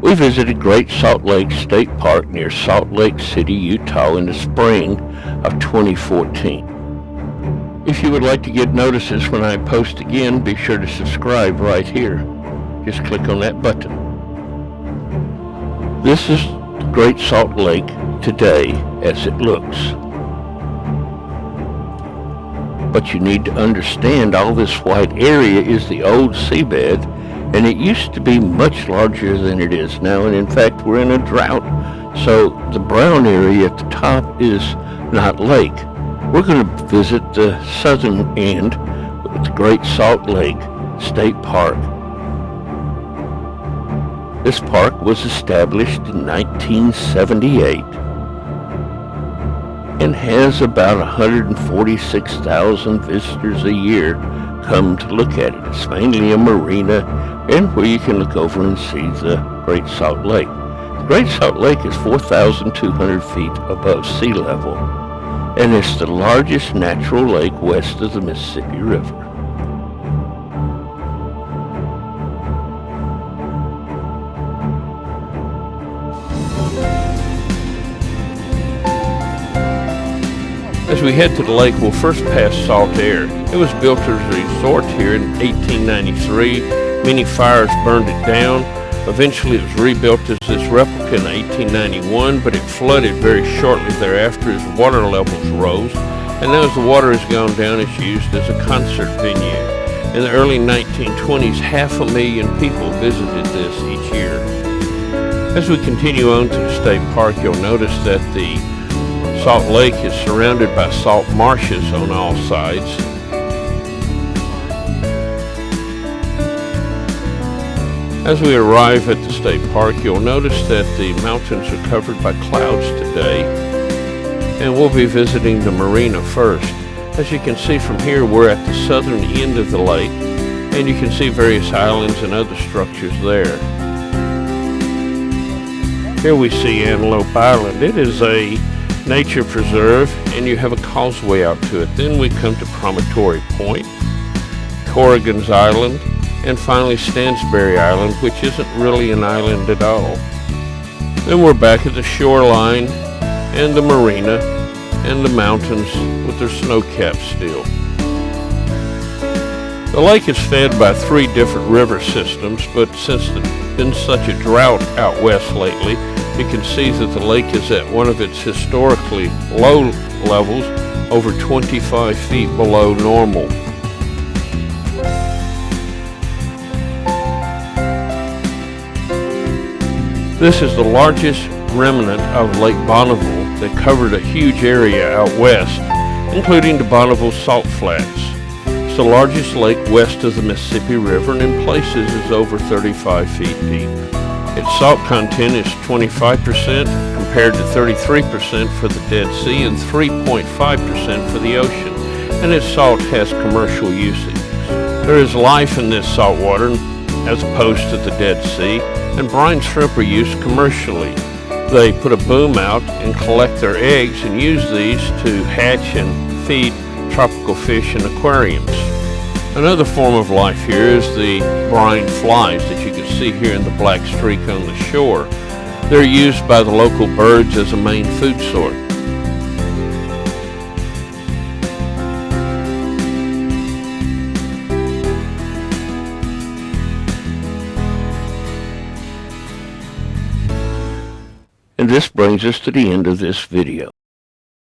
We visited Great Salt Lake State Park near Salt Lake City, Utah in the spring of 2014. If you would like to get notices when I post again, be sure to subscribe right here. Just click on that button. This is Great Salt Lake today as it looks. But you need to understand all this white area is the old seabed, and it used to be much larger than it is now, and in fact we're in a drought, so the brown area at the top is not lake. We're going to visit the southern end with the Great Salt Lake State Park. This park was established in 1978 and has about 146,000 visitors a year come to look at it. It's mainly a marina and where you can look over and see the Great Salt Lake. The Great Salt Lake is 4,200 feet above sea level, and it's the largest natural lake west of the Mississippi River. As we head to the lake, we'll first pass Salt Air. It was built as a resort here in 1893. Many fires burned it down. Eventually it was rebuilt as this replica in 1891, but it flooded very shortly thereafter as water levels rose. And now as the water has gone down, it's used as a concert venue. In the early 1920s, 500,000 people visited this each year. As we continue on to the state park, you'll notice that the Salt Lake is surrounded by salt marshes on all sides. As we arrive at the state park, you'll notice that the mountains are covered by clouds today, and we'll be visiting the marina first. As you can see from here, we're at the southern end of the lake, and you can see various islands and other structures there. Here we see Antelope Island. It is a nature preserve, and you have a causeway out to it. Then we come to Promontory Point, Corrigan's Island, and finally Stansbury Island, which isn't really an island at all. Then we're back at the shoreline and the marina and the mountains with their snow caps still. The lake is fed by 3 different river systems, but since there's been such a drought out west lately, you can see that the lake is at one of its historically low levels, over 25 feet below normal. This is the largest remnant of Lake Bonneville that covered a huge area out west, including the Bonneville Salt Flats. It's the largest lake west of the Mississippi River, and in places is over 35 feet deep. Its salt content is 25% compared to 33% for the Dead Sea and 3.5% for the ocean, and its salt has commercial usage. There is life in this salt water as opposed to the Dead Sea, and brine shrimp are used commercially. They put a boom out and collect their eggs and use these to hatch and feed tropical fish in aquariums. Another form of life here is the brine flies that you can see here in the black streak on the shore. They're used by the local birds as a main food source. And this brings us to the end of this video.